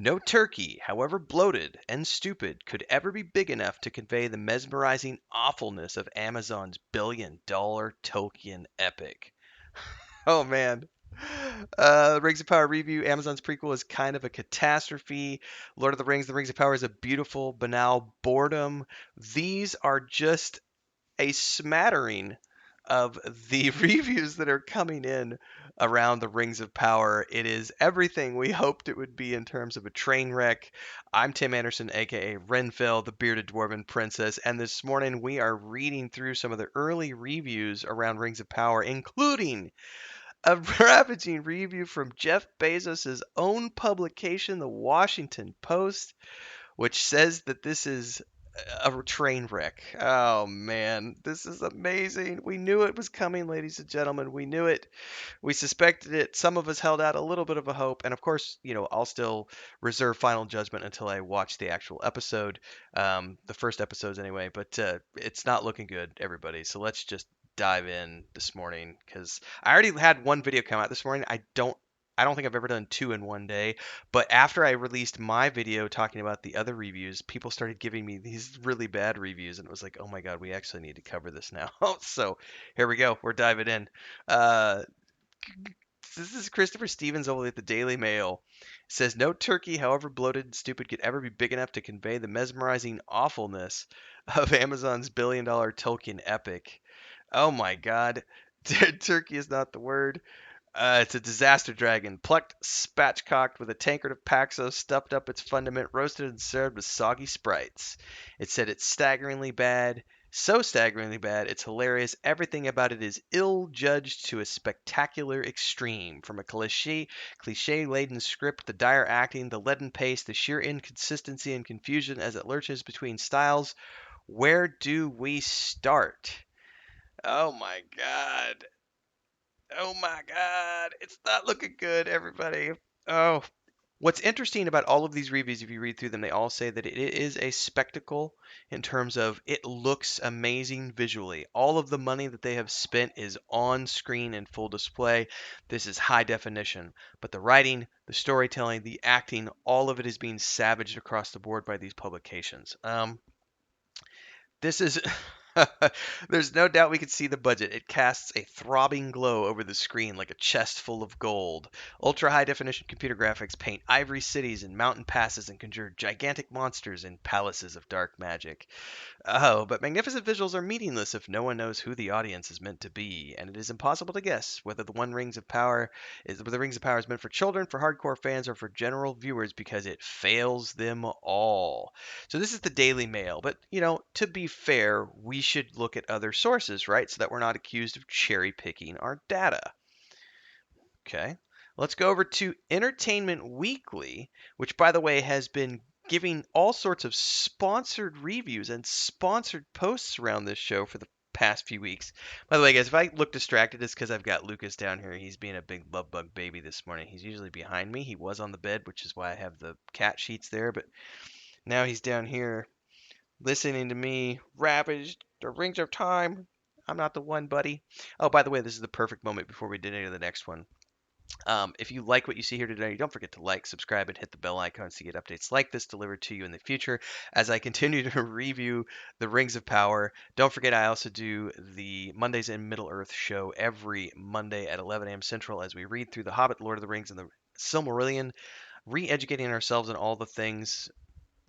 No turkey, however bloated and stupid, could ever be big enough to convey the mesmerizing awfulness of Amazon's billion-dollar Tolkien epic. Oh man. Rings of Power review. Amazon's prequel is kind of a catastrophe. Lord of the Rings of Power is a beautiful, banal boredom. These are just a smattering of the reviews that are coming in around the Rings of Power. It is everything we hoped it would be in terms of a train wreck. I'm Tim Anderson, aka Renfail, the bearded dwarven princess, and this morning we are reading through some of the early reviews around Rings of Power, including a ravaging review from Jeff Bezos' own publication, The Washington Post, which says that this is a train wreck. Oh man, this is amazing. We knew it was coming, ladies and gentlemen. We knew it. We suspected it. Some of us held out a little bit of a hope. And of course, I'll still reserve final judgment until I watch the actual episode, the first episodes anyway. But it's not looking good, everybody. So let's just dive in this morning because I already had one video come out this morning. I don't think I've ever done two in one day. But after I released my video talking about the other reviews, people started giving me these really bad reviews, and it was like, oh my god, we actually need to cover this now. So here we go. We're diving in. Uh, this is Christopher Stevens over at the Daily Mail. It says no turkey, however bloated and stupid, could ever be big enough to convey the mesmerizing awfulness of Amazon's billion-dollar Tolkien epic. Oh my god. Turkey is not the word. It's a disaster dragon, plucked, spatchcocked with a tankard of Paxo stuffed up its fundament, roasted and served with soggy sprites. It said it's staggeringly bad, so staggeringly bad, it's hilarious. Everything about it is ill-judged to a spectacular extreme. From a cliche-laden script, the dire acting, the leaden pace, the sheer inconsistency and confusion as it lurches between styles. Where do we start? Oh my god. Oh my God, it's not looking good, everybody. Oh, what's interesting about all of these reviews, if you read through them, they all say that it is a spectacle in terms of it looks amazing visually. All of the money that they have spent is on screen in full display. This is high definition. But the writing, the storytelling, the acting, all of it is being savaged across the board by these publications. This is. There's no doubt we can see the budget. It casts a throbbing glow over the screen like a chest full of gold. Ultra high definition computer graphics paint ivory cities and mountain passes and conjure gigantic monsters in palaces of dark magic. Oh, but magnificent visuals are meaningless if no one knows who the audience is meant to be, and it is impossible to guess whether the Rings of Power is meant for children, for hardcore fans, or for general viewers because it fails them all. So this is the Daily Mail, but to be fair, we should look at other sources, right? So that we're not accused of cherry picking our data. Okay. Let's go over to Entertainment Weekly, which, by the way, has been giving all sorts of sponsored reviews and sponsored posts around this show for the past few weeks. By the way, guys, if I look distracted, it's because I've got Lucas down here. He's being a big love bug baby this morning. He's usually behind me. He was on the bed, which is why I have the cat sheets there, but now he's down here listening to me ravage the rings of time. I'm not the one, buddy. Oh, by the way, this is the perfect moment before we get into the next one. If you like what you see here today, don't forget to like, subscribe, and hit the bell icon to get updates like this delivered to you in the future as I continue to review the Rings of Power. Don't forget, I also do the Mondays in Middle Earth show every Monday at 11 a.m. Central as we read through The Hobbit, Lord of the Rings, and the Silmarillion, re-educating ourselves on all the things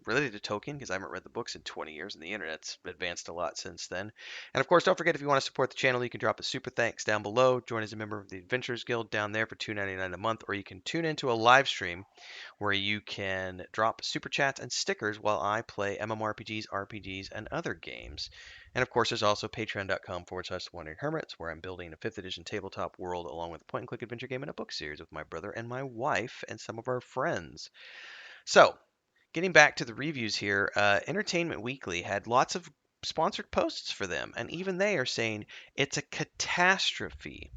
related to Tolkien because I haven't read the books in 20 years and the internet's advanced a lot since then. And of course, don't forget if you want to support the channel, you can drop a super thanks down below. Join as a member of the Adventurers Guild down there for $2.99 a month, or you can tune into a live stream where you can drop super chats and stickers while I play MMORPGs, RPGs, and other games. And of course, there's also patreon.com/wandering hermits where I'm building a 5th edition tabletop world along with a point and click adventure game and a book series with my brother and my wife and some of our friends. So, getting back to the reviews here, Entertainment Weekly had lots of sponsored posts for them, and even they are saying it's a catastrophe.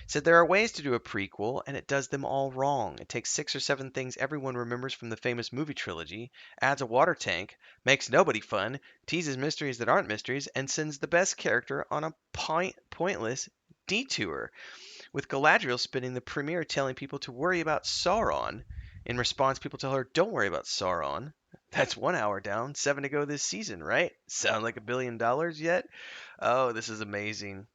Said there are ways to do a prequel, and it does them all wrong. It takes 6 or 7 things everyone remembers from the famous movie trilogy, adds a water tank, makes nobody fun, teases mysteries that aren't mysteries, and sends the best character on a pointless detour, with Galadriel spending the premiere telling people to worry about Sauron In response, people tell her, "Don't worry about Sauron. That's 1 hour down, 7 to go this season, right? Sound like $1 billion yet?" Oh, this is amazing.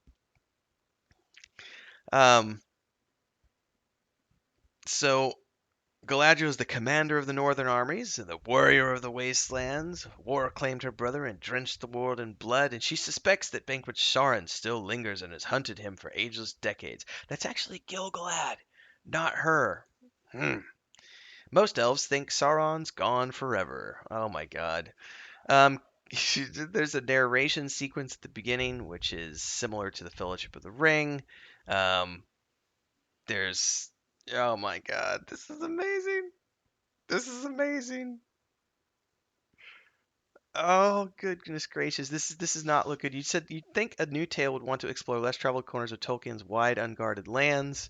Um, so Galadriel is the commander of the northern armies and the warrior of the wastelands. War claimed her brother and drenched the world in blood, and she suspects that Banquet Sauron still lingers and has hunted him for ageless decades. That's actually Gil-galad, not her. Hmm. Most elves think Sauron's gone forever. Oh my god. Um, there's a narration sequence at the beginning, which is similar to the Fellowship of the Ring. Um, there's, oh my god, this is amazing. This is amazing. Oh, goodness gracious. This is not look good. You said you'd think a new tale would want to explore less traveled corners of Tolkien's wide, unguarded lands.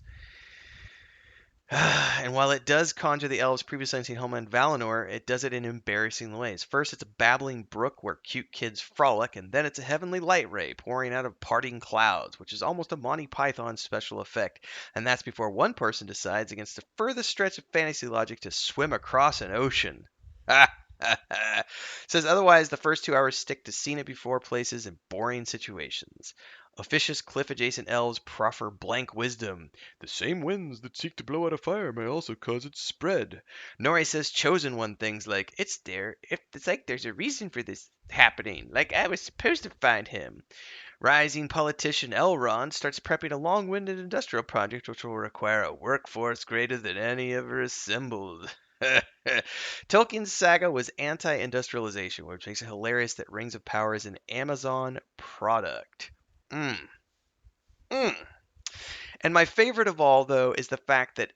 And while it does conjure the elves' previously unseen homeland Valinor, it does it in embarrassing ways. First, it's a babbling brook where cute kids frolic, and then it's a heavenly light ray pouring out of parting clouds, which is almost a Monty Python special effect. And that's before one person decides, against the furthest stretch of fantasy logic, to swim across an ocean. Says otherwise, the first 2 hours stick to seen it before places and boring situations. Officious cliff-adjacent elves proffer blank wisdom. The same winds that seek to blow out a fire may also cause its spread. Nori says chosen one things like, it's like there's a reason for this happening, like I was supposed to find him. Rising politician Elrond starts prepping a long-winded industrial project which will require a workforce greater than any ever assembled. Tolkien's saga was anti-industrialization, which makes it hilarious that Rings of Power is an Amazon product. Mm, mm. And my favorite of all, though, is the fact that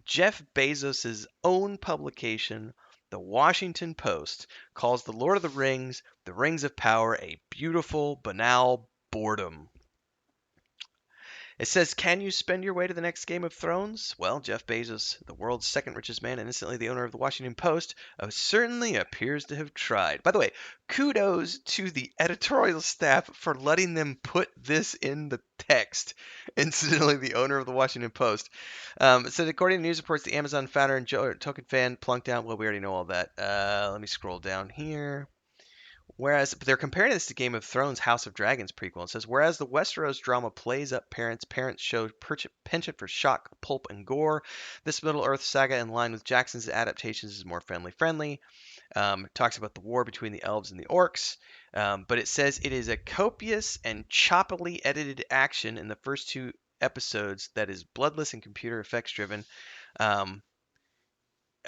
Jeff Bezos' own publication, The Washington Post, calls The Lord of the Rings, The Rings of Power, a beautiful, banal boredom. It says, "Can you spend your way to the next Game of Thrones?" Well, Jeff Bezos, the world's second richest man and instantly the owner of the Washington Post, certainly appears to have tried. By the way, kudos to the editorial staff for letting them put this in the text. Incidentally, the owner of the Washington Post. It said, according to news reports, the Amazon founder and Tolkien fan plunked out. Well, we already know all that. Let me scroll down here. Whereas they're comparing this to Game of Thrones House of Dragons prequel. It says, whereas the Westeros drama plays up parents show penchant for shock, pulp, and gore, this Middle Earth saga, in line with Jackson's adaptations, is more family-friendly. Talks about the war between the elves and the orcs. But it says it is a copious and choppily edited action in the first 2 episodes that is bloodless and computer effects driven. Um,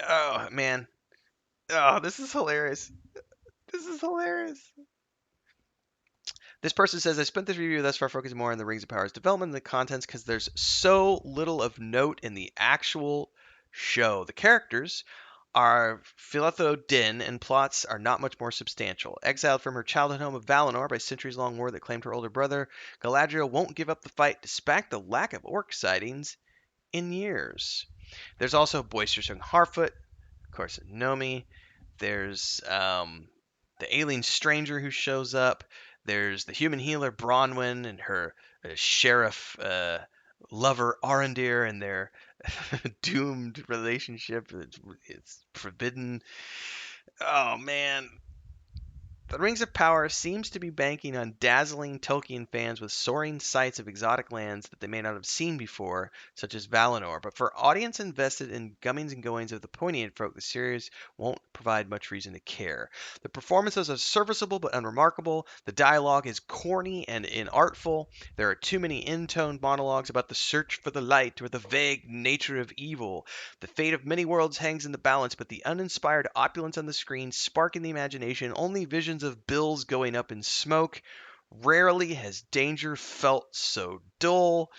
oh, man. Oh, this is hilarious. This is hilarious. This person says, I spent this review thus far focusing more on the Rings of Power's development than the contents because there's so little of note in the actual show. The characters are Philotho Din, and plots are not much more substantial. Exiled from her childhood home of Valinor by centuries-long war that claimed her older brother, Galadriel won't give up the fight despite the lack of orc sightings in years. There's also boisterous young Harfoot, of course, Nomi. There's the alien stranger who shows up. There's the human healer Bronwyn and her sheriff lover Arondir and their doomed relationship. It's forbidden. Oh man, the Rings of Power seems to be banking on dazzling Tolkien fans with soaring sights of exotic lands that they may not have seen before, such as Valinor. But for audience invested in gummings and goings of the poignant folk, the series won't provide much reason to care. The performances are serviceable but unremarkable. The dialogue is corny and inartful. There are too many intoned monologues about the search for the light or the vague nature of evil. The fate of many worlds hangs in the balance, but the uninspired opulence on the screen spark in the imagination only visions of bills going up in smoke. Rarely has danger felt so dull.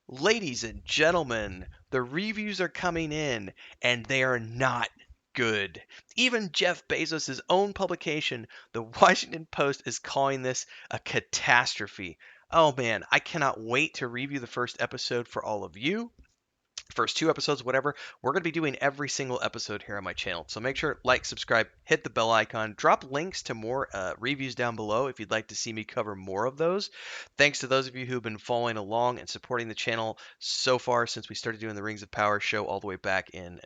Ladies and gentlemen, the reviews are coming in, and they are not good. Even Jeff Bezos' own publication, The Washington Post, is calling this a catastrophe. Oh man, I cannot wait to review the first episode for all of you. first 2 episodes, whatever. We're going to be doing every single episode here on my channel. So make sure, like, subscribe, hit the bell icon, drop links to more reviews down below if you'd like to see me cover more of those. Thanks to those of you who've been following along and supporting the channel so far since we started doing the Rings of Power show all the way back in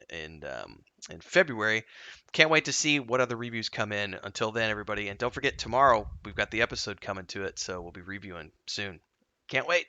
February. Can't wait to see what other reviews come in. Until then, everybody, and don't forget, tomorrow we've got the episode coming to it, so we'll be reviewing soon. Can't wait.